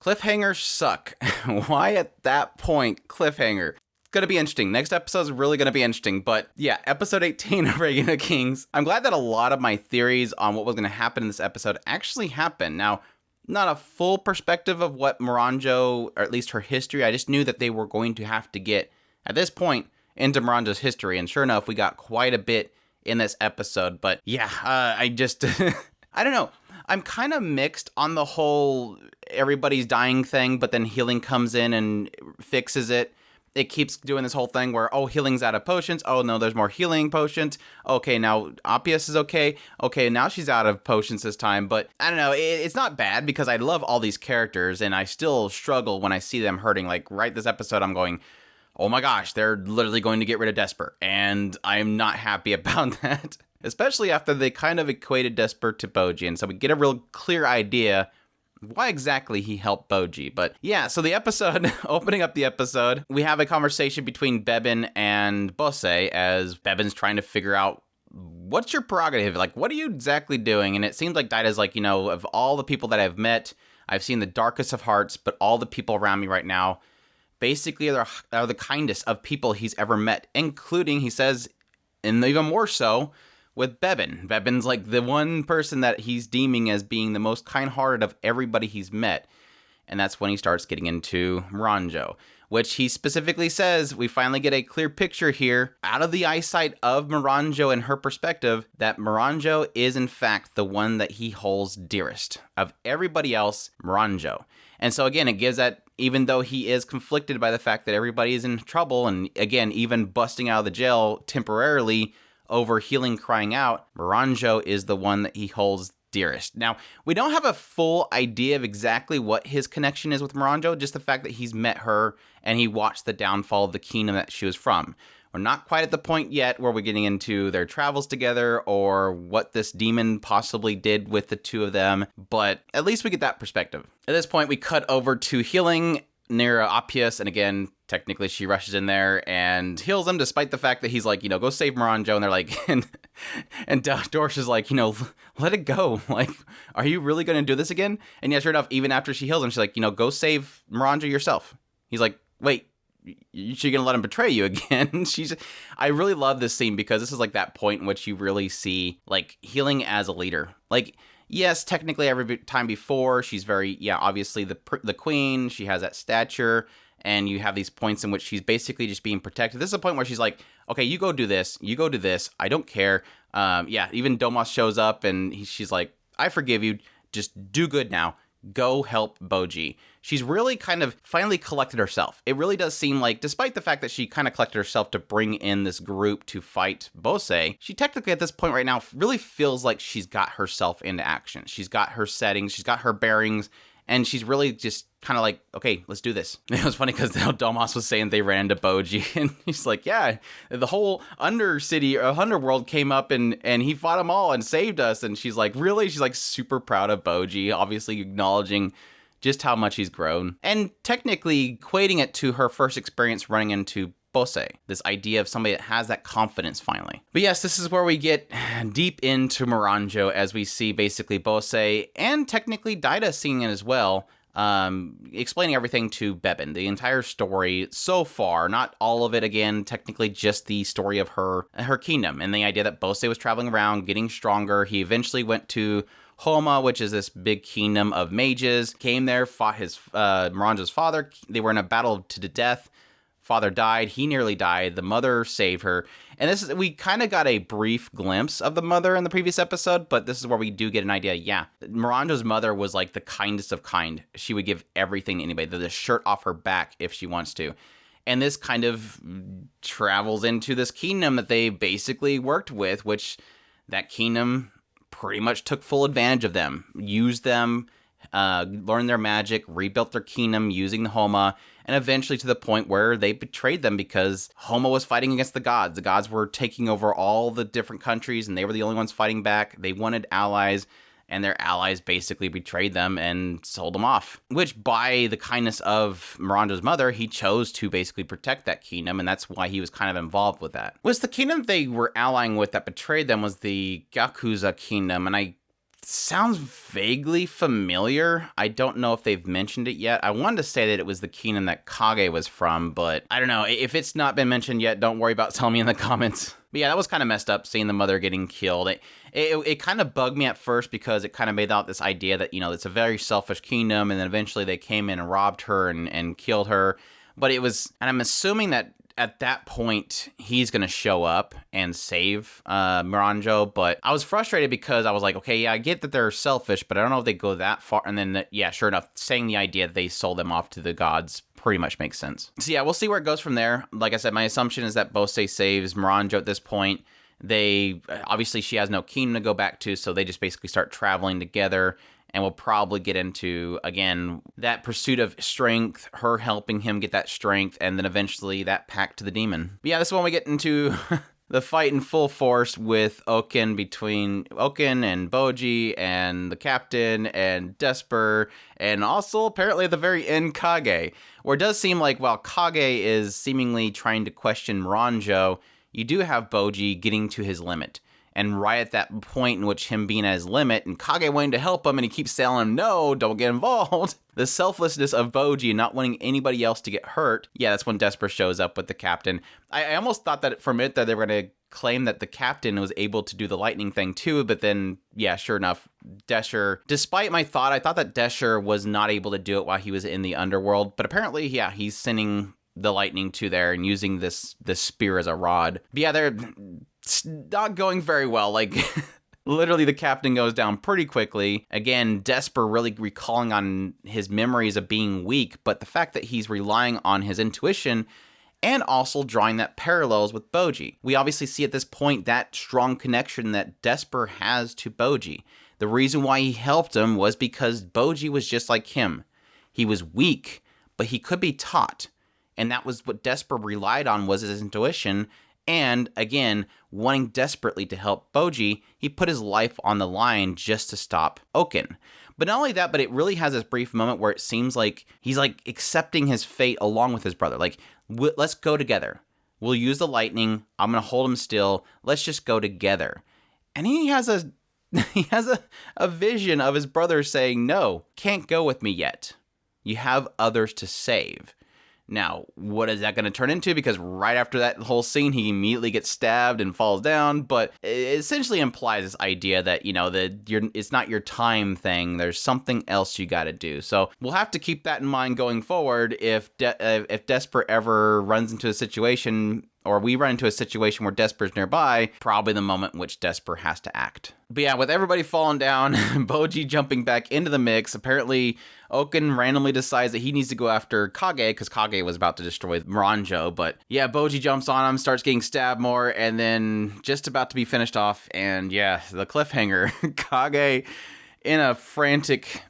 Cliffhangers suck. Why at that point, cliffhanger? Gonna be interesting. Next episode is really gonna be interesting. But yeah, episode 18 of Reign of Kings. I'm glad that a lot of my theories on what was gonna happen in this episode actually happened. Now, not a full perspective of what Miranjo, or at least her history. I just knew that they were going to have to get, at this point, into Miranjo's history. And sure enough, we got quite a bit in this episode. But yeah, I just, I don't know. I'm kind of mixed on the whole everybody's dying thing, but then Hiling comes in and fixes it. It keeps doing this whole thing where, oh, Hiling's out of potions. Oh, no, there's more healing potions. Okay, now Appius is okay. Okay, now she's out of potions this time. But I don't know. It's not bad because I love all these characters and I still struggle when I see them hurting. Like right this episode, I'm going, oh my gosh, they're literally going to get rid of Desper. And I'm not happy about that, especially after they kind of equated Desper to Boji. And so we get a real clear idea why exactly he helped Boji. But yeah, so the episode, opening up the episode, we have a conversation between Bebin and Bosse as Bebin's trying to figure out what's your prerogative? Like, what are you exactly doing? And it seems like Daida's like, of all the people that I've met, I've seen the darkest of hearts, but all the people around me right now basically are the kindest of people he's ever met, including, he says, and even more so, with Bebin. Bebin's like the one person that he's deeming as being the most kind-hearted of everybody he's met. And that's when he starts getting into Miranjo, which he specifically says, we finally get a clear picture here, out of the eyesight of Miranjo and her perspective, that Miranjo is in fact the one that he holds dearest. Of everybody else, Miranjo. And so again, it gives that, even though he is conflicted by the fact that everybody is in trouble, and again, even busting out of the jail temporarily, over Hiling crying out, Miranjo is the one that he holds dearest. Now, we don't have a full idea of exactly what his connection is with Miranjo, just the fact that he's met her and he watched the downfall of the kingdom that she was from. We're not quite at the point yet where we're getting into their travels together or what this demon possibly did with the two of them, but at least we get that perspective. At this point, we cut over to Hiling near Appius, and again, technically she rushes in there and heals him despite the fact that he's like, go save Miranjo, and they're like, and Dorsch is like, let it go. Like, are you really going to do this again? And yeah, sure enough, even after she heals him, she's like, go save Miranjo yourself. He's like, wait, you're going to let him betray you again? I really love this scene because this is like that point in which you really see like Hiling as a leader. Like, yes, technically every time before, she's very, obviously the queen, she has that stature, and you have these points in which she's basically just being protected. This is a point where she's like, okay, you go do this, I don't care. Even Domas shows up, and she's like, I forgive you, just do good now. Go help Boji. She's really kind of finally collected herself. It really does seem like, despite the fact that she kind of collected herself to bring in this group to fight Bosse, she technically at this point right now really feels like she's got herself into action. She's got her settings, she's got her bearings, and she's really just kind of like, okay, let's do this. It was funny because Domas was saying they ran into Boji, and he's like, yeah, the whole underworld came up and he fought them all and saved us. And she's like, really? She's like super proud of Boji, obviously acknowledging just how much he's grown. And technically equating it to her first experience running into Bosse, this idea of somebody that has that confidence finally. But yes, this is where we get deep into Miranjo as we see basically Bosse and technically Daida seeing it as well, explaining everything to Bebin. The entire story so far, not all of it again, technically just the story of her kingdom and the idea that Bosse was traveling around, getting stronger. He eventually went to Homa, which is this big kingdom of mages, came there, fought his Miranjo's father. They were in a battle to the death. Father died, he nearly died, the mother saved her. And we kind of got a brief glimpse of the mother in the previous episode, but this is where we do get an idea. Yeah, Miranjo's mother was like the kindest of kind. She would give everything to anybody, the shirt off her back if she wants to. And this kind of travels into this kingdom that they basically worked with, which that kingdom pretty much took full advantage of them, used them, learned their magic, rebuilt their kingdom using the Homa, and eventually to the point where they betrayed them because Homa was fighting against the gods. The gods were taking over all the different countries, and they were the only ones fighting back. They wanted allies, and their allies basically betrayed them and sold them off. Which, by the kindness of Miranjo's mother, he chose to basically protect that kingdom, and that's why he was kind of involved with that. Was the kingdom they were allying with that betrayed them was the Gakuza kingdom, and I sounds vaguely familiar. I don't know if they've mentioned it yet. I wanted to say that it was the kingdom that Kage was from, but I don't know. If it's not been mentioned yet, don't worry about telling me in the comments. But yeah, that was kind of messed up, seeing the mother getting killed. It kind of bugged me at first because it kind of made out this idea that, it's a very selfish kingdom, and then eventually they came in and robbed her and killed her. But it was, and I'm assuming that at that point, he's going to show up and save Miranjo, but I was frustrated because I was like, okay, yeah, I get that they're selfish, but I don't know if they go that far. And then, yeah, sure enough, saying the idea that they sold them off to the gods pretty much makes sense. So yeah, we'll see where it goes from there. Like I said, my assumption is that Bosse saves Miranjo at this point. Obviously, she has no kingdom to go back to, so they just basically start traveling together. And we'll probably get into, again, that pursuit of strength, her helping him get that strength, and then eventually that pact to the demon. But yeah, this is when we get into the fight in full force with between Oken and Boji and the captain and Desper, and also apparently at the very end, Kage. Where it does seem like while Kage is seemingly trying to question Miranjo, you do have Boji getting to his limit. And right at that point in which him being at his limit and Kage wanting to help him and he keeps telling him, no, don't get involved. The selflessness of Boji and not wanting anybody else to get hurt. Yeah, that's when Desper shows up with the captain. I almost thought that for a minute that they were going to claim that the captain was able to do the lightning thing too. But then, yeah, sure enough, Desher, despite my thought, I thought that Desher was not able to do it while he was in the underworld. But apparently, yeah, he's sending the lightning to there and using this spear as a rod. But yeah, they're not going very well. Like, literally the captain goes down pretty quickly. Again, Desper really recalling on his memories of being weak, but the fact that he's relying on his intuition and also drawing that parallels with Boji. We obviously see at this point that strong connection that Desper has to Boji. The reason why he helped him was because Boji was just like him. He was weak, but he could be taught. And that was what Desper relied on, was his intuition. And again, wanting desperately to help Boji, he put his life on the line just to stop Oken. But not only that, but it really has this brief moment where it seems like he's like accepting his fate along with his brother. Like, let's go together. We'll use the lightning. I'm going to hold him still. Let's just go together. And he has a vision of his brother saying, no, can't go with me yet. You have others to save. Now, what is that going to turn into? Because right after that whole scene, he immediately gets stabbed and falls down. But it essentially implies this idea that, it's not your time thing. There's something else you got to do. So we'll have to keep that in mind going forward. If Desper ever runs into a situation, or we run into a situation where Desper's nearby, probably the moment in which Desper has to act. But yeah, with everybody falling down, Boji jumping back into the mix, apparently Oken randomly decides that he needs to go after Kage, because Kage was about to destroy Miranjo. But yeah, Boji jumps on him, starts getting stabbed more, and then just about to be finished off. And yeah, the cliffhanger, Kage, in a frantic,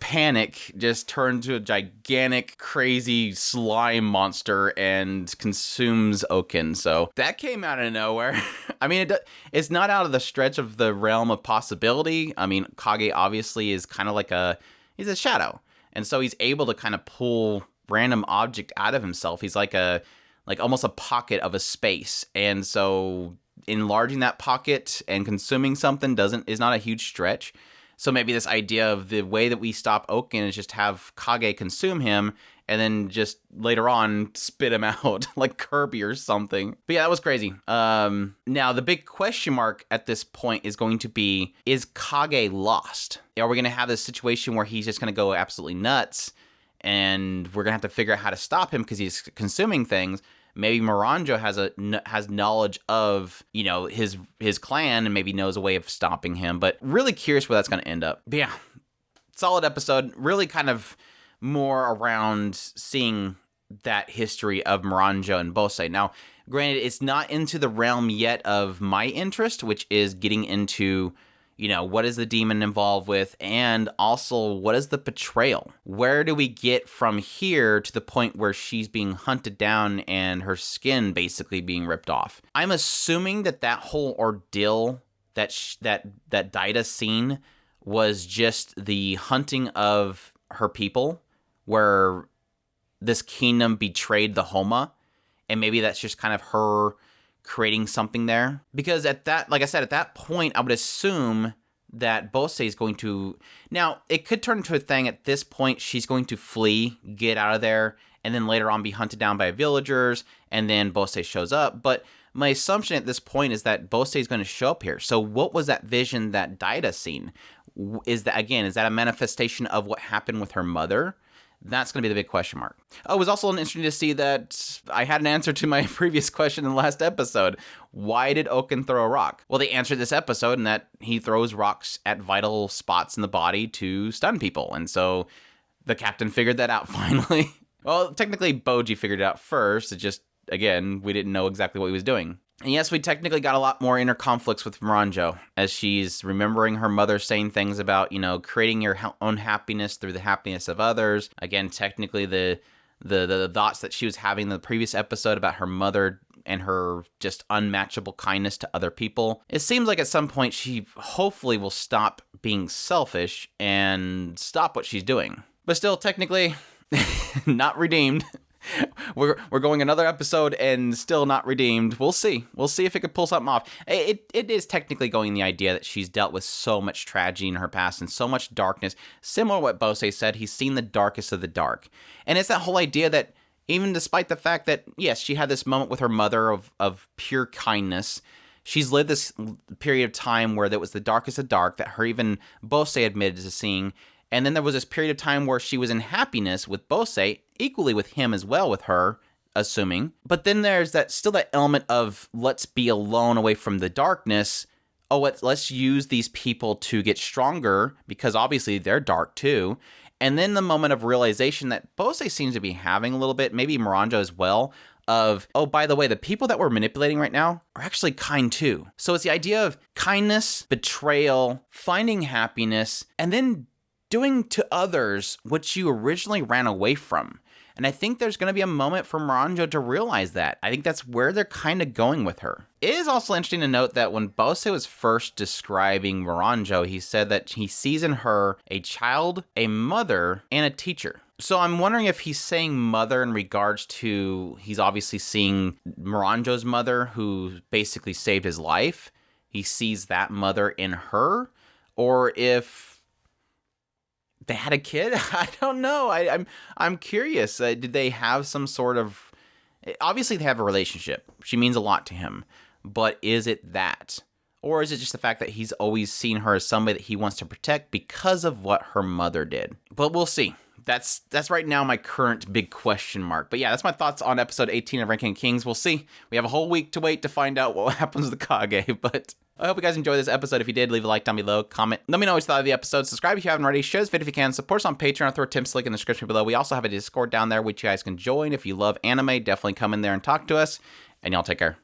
panic, just turned to a gigantic, crazy slime monster and consumes Oken. So that came out of nowhere. I mean, it's not out of the stretch of the realm of possibility. I mean, Kage obviously is kind of he's a shadow. And so he's able to kind of pull random object out of himself. He's like almost a pocket of a space. And so enlarging that pocket and consuming something is not a huge stretch. So maybe this idea of the way that we stop Oken is just have Kage consume him and then just later on spit him out like Kirby or something. But yeah, that was crazy. Now, the big question mark at this point is going to be, is Kage lost? Are we going to have this situation where he's just going to go absolutely nuts and we're going to have to figure out how to stop him because he's consuming things? Maybe Miranjo has knowledge of, his clan and maybe knows a way of stopping him. But really curious where that's going to end up. But yeah, solid episode. Really kind of more around seeing that history of Miranjo and Bosse. Now, granted, it's not into the realm yet of my interest, which is getting into, what is the demon involved with, and also what is the betrayal? Where do we get from here to the point where she's being hunted down and her skin basically being ripped off? I'm assuming that whole ordeal, that Daida scene, was just the hunting of her people, where this kingdom betrayed the Homa, and maybe that's just kind of her creating something there. Because at that, like I said, at that point, I would assume that Bosse is going to... Now, it could turn into a thing at this point. She's going to flee, get out of there, and then later on be hunted down by villagers, and then Bosse shows up. But my assumption at this point is that Bosse is going to show up here. So what was that vision that Daida seen? Is that a manifestation of what happened with her mother? That's going to be the big question mark. Oh, it was also interesting to see that I had an answer to my previous question in the last episode. Why did Oken throw a rock? Well, they answered this episode in that he throws rocks at vital spots in the body to stun people. And so the captain figured that out finally. Well, technically, Boji figured it out first. It just, again, we didn't know exactly what he was doing. And yes, we technically got a lot more inner conflicts with Miranjo, as she's remembering her mother saying things about, creating your own happiness through the happiness of others. Again, technically the thoughts that she was having in the previous episode about her mother and her just unmatchable kindness to other people. It seems like at some point she hopefully will stop being selfish and stop what she's doing. But still, technically, not redeemed. We're going another episode and still not redeemed. We'll see. We'll see if it could pull something off. It is technically going the idea that she's dealt with so much tragedy in her past and so much darkness. Similar to what Bosse said, he's seen the darkest of the dark. And it's that whole idea that even despite the fact that, yes, she had this moment with her mother of pure kindness, she's lived this period of time where that was the darkest of dark that her even Bosse admitted to seeing. And then there was this period of time where she was in happiness with Bosse, equally with him as well with her, assuming. But then there's still that element of let's be alone away from the darkness. Oh, let's use these people to get stronger because obviously they're dark too. And then the moment of realization that Bosse seems to be having a little bit, maybe Miranjo as well, of, oh, by the way, the people that we're manipulating right now are actually kind too. So it's the idea of kindness, betrayal, finding happiness, and then doing to others what you originally ran away from. And I think there's going to be a moment for Miranjo to realize that. I think that's where they're kind of going with her. It is also interesting to note that when Bosse was first describing Miranjo, he said that he sees in her a child, a mother, and a teacher. So I'm wondering if he's saying mother in regards to, he's obviously seeing Miranjo's mother who basically saved his life. He sees that mother in her, or if they had a kid? I don't know. I'm curious. Did they have some sort of... Obviously, they have a relationship. She means a lot to him. But is it that? Or is it just the fact that he's always seen her as somebody that he wants to protect because of what her mother did? But we'll see. That's right now my current big question mark. But yeah, that's my thoughts on episode 18 of Ranking Kings. We'll see. We have a whole week to wait to find out what happens with the Kage. But I hope you guys enjoyed this episode. If you did, leave a like down below, comment. Let me know what you thought of the episode. Subscribe if you haven't already. Share this video if you can. Support us on Patreon. I'll throw Tim's link in the description below. We also have a Discord down there which you guys can join. If you love anime, definitely come in there and talk to us. And y'all take care.